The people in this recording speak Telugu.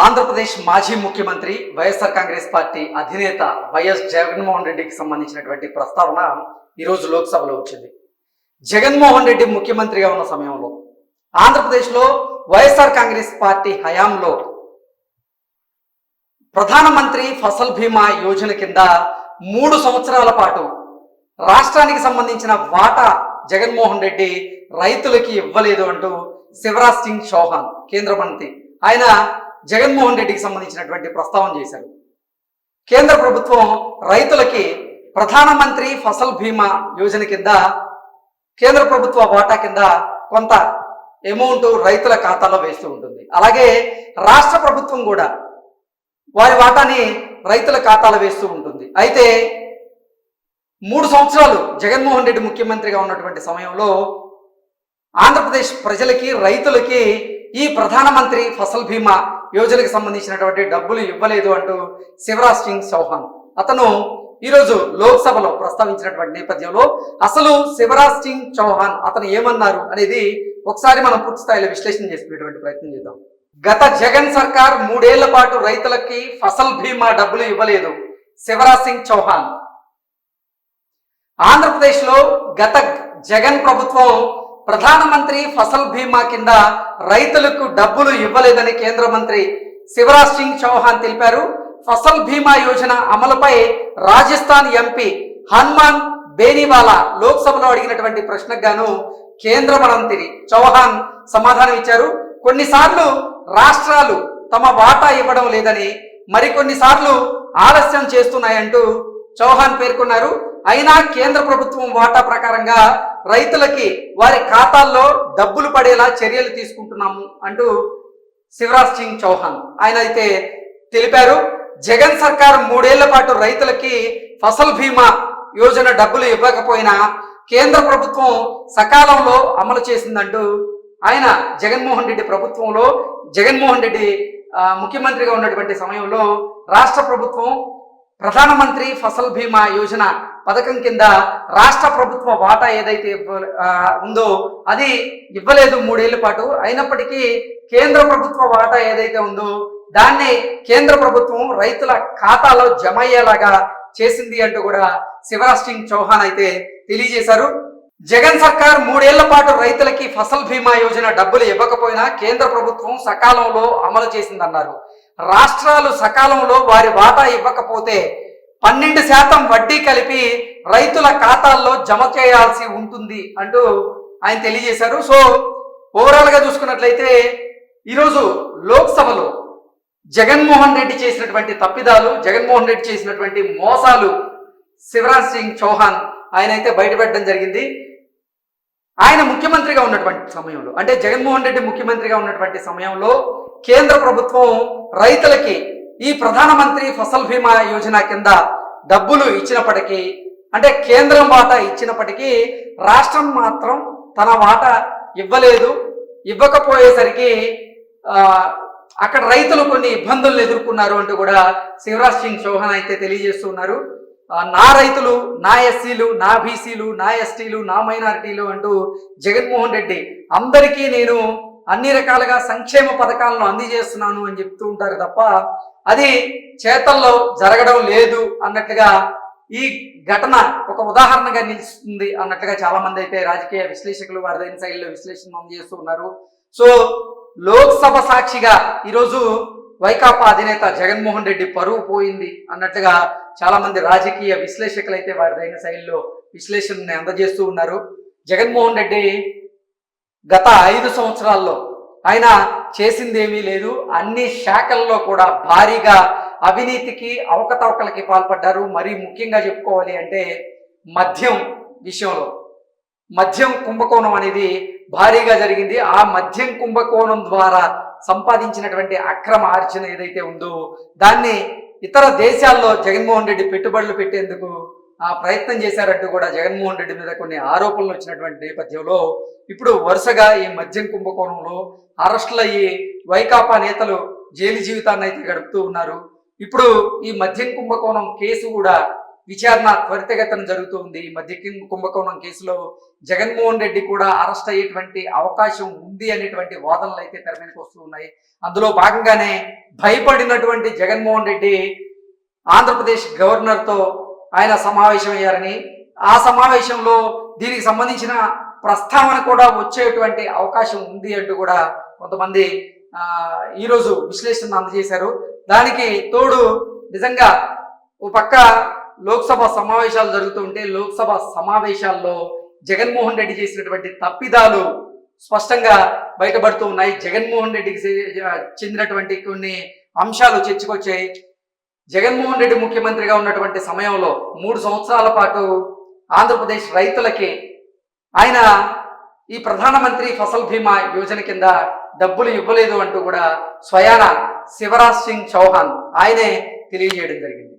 ఆంధ్రప్రదేశ్ మాజీ ముఖ్యమంత్రి వైఎస్ఆర్ కాంగ్రెస్ పార్టీ అధినేత వైఎస్ జగన్మోహన్ రెడ్డికి సంబంధించినటువంటి ప్రస్తావన ఈరోజు లోక్సభలో వచ్చింది. జగన్మోహన్ రెడ్డి ముఖ్యమంత్రిగా ఉన్న సమయంలో ఆంధ్రప్రదేశ్లో వైఎస్ఆర్ కాంగ్రెస్ పార్టీ హయాంలో ప్రధానమంత్రి ఫసల్ బీమా యోజన కింద 3 సంవత్సరాల పాటు రాష్ట్రానికి సంబంధించిన వాటా జగన్మోహన్ రెడ్డి రైతులకి ఇవ్వలేదు అంటూ శివరాజ్ సింగ్ చౌహాన్ కేంద్ర మంత్రి ఆయన జగన్మోహన్ రెడ్డికి సంబంధించినటువంటి ప్రస్తావన చేశారు. కేంద్ర ప్రభుత్వం రైతులకి ప్రధానమంత్రి ఫసల్ బీమా యోజన కింద కేంద్ర ప్రభుత్వ వాటా కింద కొంత అమౌంట్ రైతుల ఖాతాలో వేస్తూ ఉంటుంది. అలాగే రాష్ట్ర ప్రభుత్వం కూడా వారి వాటాని రైతుల ఖాతాలో వేస్తూ ఉంటుంది. అయితే 3 సంవత్సరాలు జగన్మోహన్ రెడ్డి ముఖ్యమంత్రిగా ఉన్నటువంటి సమయంలో ఆంధ్రప్రదేశ్ ప్రజలకి రైతులకి ఈ ప్రధానమంత్రి ఫసల్ బీమా యోజనకు సంబంధించినటువంటి డబ్బులు ఇవ్వలేదు అంటూ శివరాజ్ సింగ్ చౌహాన్ అతను ఈరోజు లోక్సభలో ప్రస్తావించినటువంటి నేపథ్యంలో అసలు శివరాజ్ సింగ్ చౌహాన్ అతను ఏమన్నారు అనేది ఒకసారి మనం పూర్తి స్థాయిలో విశ్లేషణ చేసుకునేటువంటి ప్రయత్నం చేద్దాం. గత జగన్ సర్కార్ 3 ఏళ్ల పాటు రైతులకి ఫసల్ బీమా డబ్బులు ఇవ్వలేదు. శివరాజ్ సింగ్ చౌహాన్ ఆంధ్రప్రదేశ్లో గత జగన్ ప్రభుత్వం ప్రధానమంత్రి ఫసల్ బీమా కింద రైతులకు డబ్బులు ఇవ్వలేదని కేంద్ర మంత్రి శివరాజ్ సింగ్ చౌహాన్ తెలిపారు. ఫసల్ బీమా యోజన అమలుపై రాజస్థాన్ ఎంపీ హనుమాన్ బేనివాలా లోక్సభలో అడిగినటువంటి ప్రశ్నకు గాను కేంద్ర మంత్రి చౌహాన్ సమాధానం ఇచ్చారు. కొన్నిసార్లు రాష్ట్రాలు తమ వాటా ఇవ్వడం లేదని, మరికొన్నిసార్లు ఆలస్యం చేస్తున్నాయంటూ చౌహాన్ పేర్కొన్నారు. అయినా కేంద్ర ప్రభుత్వం వాటా ప్రకారంగా రైతులకి వారి ఖాతాల్లో డబ్బులు పడేలా చర్యలు తీసుకుంటున్నాము అంటూ శివరాజ్ సింగ్ చౌహాన్ ఆయన అయితే తెలిపారు. జగన్ సర్కార్ 3 ఏళ్ల పాటు రైతులకి ఫసల్ బీమా యోజన డబ్బులు ఇవ్వకపోయినా కేంద్ర ప్రభుత్వం సకాలంలో అమలు చేసిందంటూ ఆయన జగన్మోహన్ రెడ్డి ప్రభుత్వంలో జగన్మోహన్ రెడ్డి ముఖ్యమంత్రిగా ఉన్నటువంటి సమయంలో రాష్ట్ర ప్రభుత్వం ప్రధానమంత్రి ఫసల్ బీమా యోజన పథకం కింద రాష్ట్ర ప్రభుత్వ వాటా ఏదైతే ఉందో అది ఇవ్వలేదు 3 ఏళ్ల పాటు. అయినప్పటికీ కేంద్ర ప్రభుత్వ వాటా ఏదైతే ఉందో దాన్ని కేంద్ర ప్రభుత్వం రైతుల ఖాతాలో జమ అయ్యేలాగా చేసింది అంటూ కూడా శివరాజ్ సింగ్ చౌహాన్ అయితే తెలియజేశారు. జగన్ సర్కార్ 3 ఏళ్ల పాటు రైతులకి ఫసల్ బీమా యోజన డబ్బులు ఇవ్వకపోయినా కేంద్ర ప్రభుత్వం సకాలంలో అమలు చేసిందన్నారు. రాష్ట్రాలు సకాలంలో వారి వాటా ఇవ్వకపోతే 12% వడ్డీ కలిపి రైతుల ఖాతాల్లో జమ చేయాల్సి ఉంటుంది అంటూ ఆయన తెలియజేశారు. సో ఓవరాల్ గా చూసుకున్నట్లయితే ఈరోజు లోక్సభలో జగన్మోహన్ రెడ్డి చేసినటువంటి తప్పిదాలు, జగన్మోహన్ రెడ్డి చేసినటువంటి మోసాలు శివరాజ్ సింగ్ చౌహాన్ ఆయన అయితే బయటపెట్టడం జరిగింది. ఆయన ముఖ్యమంత్రిగా ఉన్నటువంటి సమయంలో, అంటే జగన్మోహన్ రెడ్డి ముఖ్యమంత్రిగా ఉన్నటువంటి సమయంలో కేంద్ర ప్రభుత్వం రైతులకి ఈ ప్రధానమంత్రి ఫసల్ బీమా యోజన కింద డబ్బులు ఇచ్చినప్పటికీ, అంటే కేంద్రం వాటా ఇచ్చినప్పటికీ రాష్ట్రం మాత్రం తన వాటా ఇవ్వలేదు. ఇవ్వకపోయేసరికి అక్కడ రైతులు కొన్ని ఇబ్బందులను ఎదుర్కొన్నారు అంటూ కూడా శివరాజ్ సింగ్ చౌహాన్ అయితే తెలియజేస్తున్నారు. నా రైతులు, నా ఎస్సీలు, నా బీసీలు, నా ఎస్టీలు, నా మైనారిటీలు అంటూ జగన్మోహన్ రెడ్డి అందరికీ నేను అన్ని రకాలుగా సంక్షేమ పథకాలను అందజేస్తున్నాను అని చెప్తూ ఉంటారు తప్ప అది చేతల్లో జరగడం లేదు అన్నట్లుగా ఈ ఘటన ఒక ఉదాహరణగా నిలుస్తుంది అన్నట్లుగా చాలా మంది అయితే రాజకీయ విశ్లేషకులు వారిదైన శైలిలో విశ్లేషణ చేస్తూ ఉన్నారు. సో లోక్సభ సాక్షిగా ఈరోజు వైకాపా అధినేత జగన్మోహన్ రెడ్డి పరువు పోయింది అన్నట్లుగా చాలా మంది రాజకీయ విశ్లేషకులు అయితే వారిదైన శైలిలో విశ్లేషణని అందజేస్తూ ఉన్నారు. జగన్మోహన్ రెడ్డి గత 5 సంవత్సరాల్లో ఆయన చేసిందేమీ లేదు. అన్ని శాఖల్లో కూడా భారీగా అవినీతికి, అవకతవకలకి పాల్పడ్డారు. మరీ ముఖ్యంగా చెప్పుకోవాలి అంటే మద్యం విషయంలో మద్యం కుంభకోణం అనేది భారీగా జరిగింది. ఆ మద్యం కుంభకోణం ద్వారా సంపాదించినటువంటి అక్రమ ఆర్జన ఏదైతే ఉందో దాన్ని ఇతర దేశాల్లో జగన్మోహన్ రెడ్డి పెట్టుబడులు పెట్టేందుకు ప్రయత్నం చేశారంటూ కూడా జగన్మోహన్ రెడ్డి మీద కొన్ని ఆరోపణలు వచ్చినటువంటి నేపథ్యంలో ఇప్పుడు వరుసగా ఈ మద్యం కుంభకోణంలో అరెస్టులు అయ్యి వైకాపా నేతలు జైలు జీవితాన్ని అయితే గడుపుతూ ఉన్నారు. ఇప్పుడు ఈ మద్యం కుంభకోణం కేసు కూడా విచారణ త్వరితగతిన జరుగుతుంది. ఈ మధ్య కుంభకోణం కేసులో జగన్మోహన్ రెడ్డి కూడా అరెస్ట్ అయ్యేటువంటి అవకాశం ఉంది అనేటువంటి వాదనలు అయితే తెర మీదకి వస్తూ ఉన్నాయి. అందులో భాగంగానే భయపడినటువంటి జగన్మోహన్ రెడ్డి ఆంధ్రప్రదేశ్ గవర్నర్తో ఆయన సమావేశం అయ్యారని, ఆ సమావేశంలో దీనికి సంబంధించిన ప్రస్తావన కూడా వచ్చేటువంటి అవకాశం ఉంది అంటూ కూడా కొంతమంది ఈరోజు విశ్లేషణ అందజేశారు. దానికి తోడు నిజంగా ఓ పక్క లోక్సభ సమావేశాలు జరుగుతుంటే లోక్సభ సమావేశాల్లో జగన్మోహన్ రెడ్డి చేసినటువంటి తప్పిదాలు స్పష్టంగా బయటపడుతూ ఉన్నాయి. జగన్మోహన్ రెడ్డికి చెందినటువంటి కొన్ని అంశాలు చర్చకొచ్చాయి. జగన్మోహన్ రెడ్డి ముఖ్యమంత్రిగా ఉన్నటువంటి సమయంలో 3 సంవత్సరాల పాటు ఆంధ్రప్రదేశ్ రైతులకి ఆయన ఈ ప్రధానమంత్రి ఫసల్ బీమా యోజన కింద డబ్బులు ఇవ్వలేదు అంటూ కూడా స్వయాన శివరాజ్ సింగ్ చౌహాన్ ఆయనే తెలియజేయడం జరిగింది.